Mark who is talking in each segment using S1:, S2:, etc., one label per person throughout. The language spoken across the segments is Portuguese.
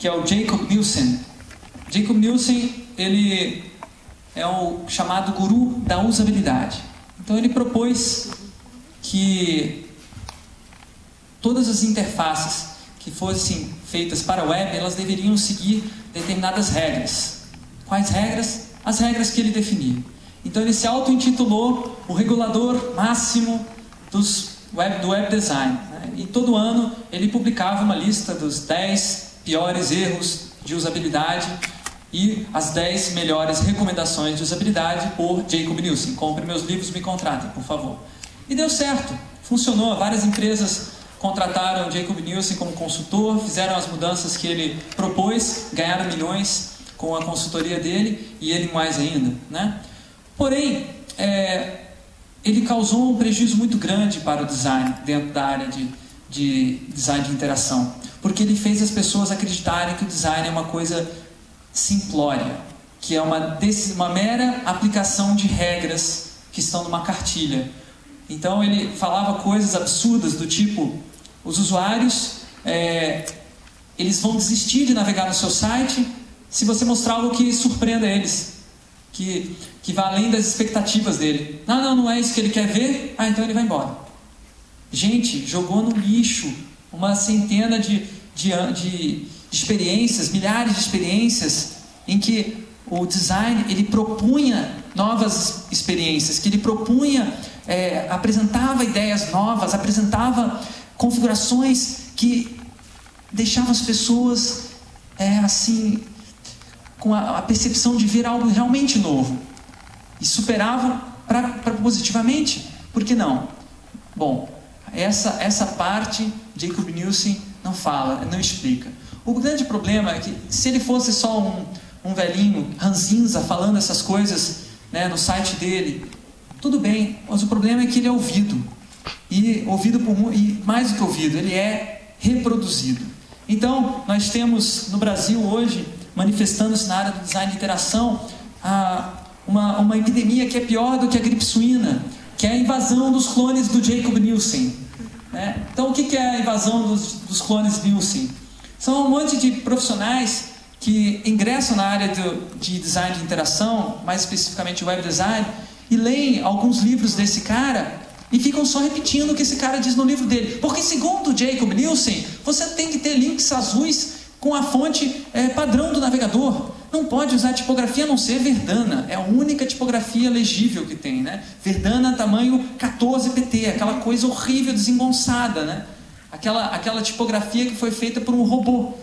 S1: que é o Jacob Nielsen. Jacob Nielsen, ele é o chamado guru da usabilidade. Então ele propôs que todas as interfaces que fossem feitas para a web, elas deveriam seguir determinadas regras. Quais regras? As regras que ele definia. Então ele se auto-intitulou o regulador máximo do web design, né? E todo ano ele publicava uma lista dos 10 piores erros de usabilidade e as 10 melhores recomendações de usabilidade por Jacob Nielsen. Compre meus livros, me contratem, por favor. E deu certo, funcionou. Várias empresas contrataram Jacob Nielsen como consultor, fizeram as mudanças que ele propôs, ganharam milhões com a consultoria dele e ele mais ainda, né? Porém, ele causou um prejuízo muito grande para o design dentro da área de design de interação, porque ele fez as pessoas acreditarem que o design é uma coisa simplória, que é uma mera aplicação de regras que estão numa cartilha. Então ele falava coisas absurdas do tipo: os usuários eles vão desistir de navegar no seu site se você mostrar algo que surpreenda eles, que vá além das expectativas dele. Não é isso que ele quer ver, então ele vai embora. Gente, jogou no lixo uma centena de experiências, milhares de experiências em que o design ele propunha novas experiências, que ele propunha, apresentava ideias novas, apresentava configurações que deixavam as pessoas assim, com a percepção de ver algo realmente novo, e superavam positivamente. Por que não? Bom, essa parte Jacob Nielsen não fala, não explica. O grande problema é que, se ele fosse só um velhinho ranzinza falando essas coisas, né, no site dele, tudo bem, mas o problema é que ele é ouvido. E mais do que ouvido, ele é reproduzido. Então, nós temos no Brasil hoje, manifestando-se na área do design de interação, uma epidemia que é pior do que a gripe suína, que é a invasão dos clones do Jacob Nielsen, né? Então, o que é a invasão dos clones Nielsen? São um monte de profissionais que ingressam na área de design de interação, mais especificamente web design, e leem alguns livros desse cara e ficam só repetindo o que esse cara diz no livro dele. Porque, segundo Jacob Nielsen, você tem que ter links azuis com a fonte padrão do navegador. Não pode usar tipografia a não ser Verdana. É a única tipografia legível que tem, né? Verdana tamanho 14 pt, aquela coisa horrível, desengonçada, né? Aquela tipografia que foi feita por um robô,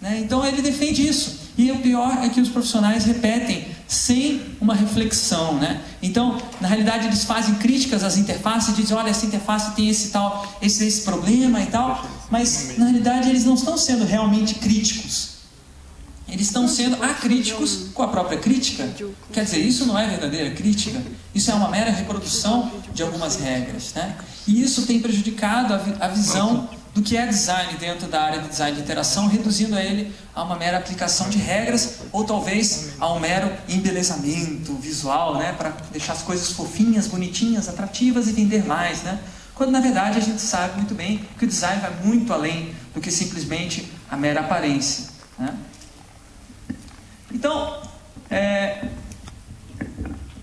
S1: né? Então ele defende isso. E o pior é que os profissionais repetem sem uma reflexão, né? Então, na realidade, eles fazem críticas às interfaces, dizem: olha, essa interface tem esse problema e tal, mas na realidade eles não estão sendo realmente críticos. Eles estão sendo acríticos com a própria crítica. Quer dizer, isso não é verdadeira crítica, isso é uma mera reprodução de algumas regras, né? E isso tem prejudicado a visão do que é design dentro da área de design de interação, reduzindo ele a uma mera aplicação de regras, ou talvez a um mero embelezamento visual, né? Para deixar as coisas fofinhas, bonitinhas, atrativas e vender mais, né? Quando na verdade a gente sabe muito bem que o design vai muito além do que simplesmente a mera aparência, né? Então,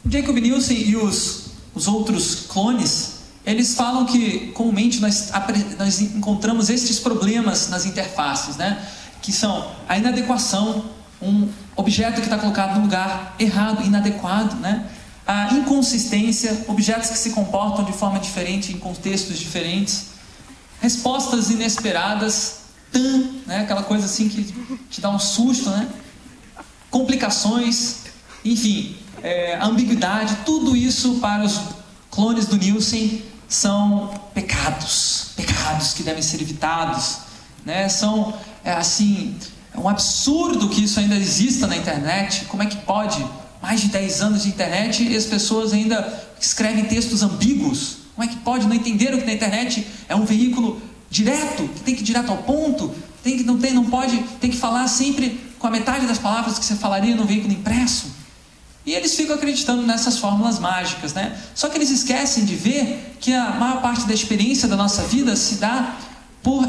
S1: Jacob Nielsen e os outros clones, eles falam que comumente nós encontramos estes problemas nas interfaces, né? Que são a inadequação, um objeto que está colocado no lugar errado, inadequado, né? A inconsistência, objetos que se comportam de forma diferente em contextos diferentes, respostas inesperadas, né? Aquela coisa assim que te dá um susto, né? Complicações, enfim, ambiguidade, tudo isso para os clones do Nielsen são pecados que devem ser evitados, né? São, assim, é um absurdo que isso ainda exista na internet. Como é que pode? Mais de 10 anos de internet e as pessoas ainda escrevem textos ambíguos. Como é que pode? Não entenderam que na internet é um veículo direto, que tem que ir direto ao ponto, tem que falar sempre com a metade das palavras que você falaria no veículo impresso. E eles ficam acreditando nessas fórmulas mágicas, né? Só que eles esquecem de ver que a maior parte da experiência da nossa vida se dá por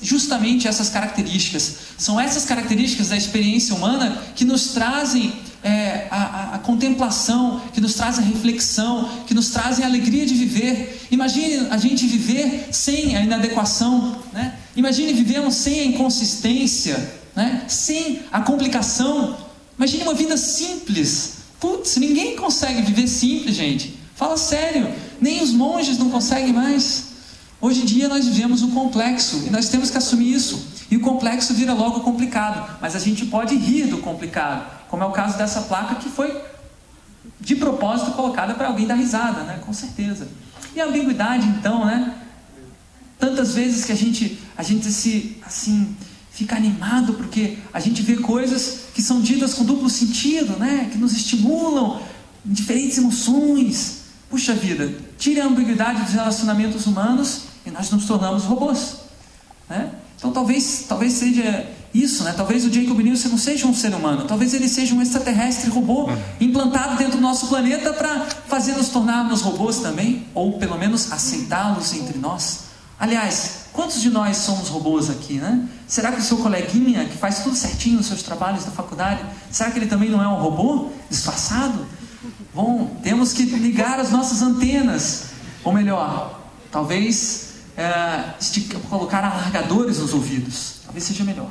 S1: justamente essas características. São essas características da experiência humana que nos trazem a contemplação, que nos trazem a reflexão, que nos trazem a alegria de viver. Imagine a gente viver sem a inadequação, né? Imagine vivermos sem a inconsistência, né? Sem a complicação. Imagine uma vida simples. Putz, ninguém consegue viver simples, gente. Fala sério, nem os monges não conseguem mais. Hoje em dia nós vivemos o complexo e nós temos que assumir isso. E o complexo vira logo complicado. Mas a gente pode rir do complicado, como é o caso dessa placa que foi de propósito colocada para alguém dar risada, né? Com certeza. E a ambiguidade, então, né? Tantas vezes que a gente fica animado porque a gente vê coisas que são ditas com duplo sentido, né? Que nos estimulam diferentes emoções. Puxa vida, tira a ambiguidade dos relacionamentos humanos e nós nos tornamos robôs, né? Então talvez seja isso, né? Talvez o Jacob Nielsen não seja um ser humano, talvez ele seja um extraterrestre robô implantado dentro do nosso planeta para fazer nos tornarmos robôs também, ou pelo menos aceitá-los entre nós. Aliás, quantos de nós somos robôs aqui, né? Será que o seu coleguinha, que faz tudo certinho nos seus trabalhos da faculdade, será que ele também não é um robô disfarçado? Bom, temos que ligar as nossas antenas, ou melhor, talvez colocar alargadores nos ouvidos, talvez seja melhor.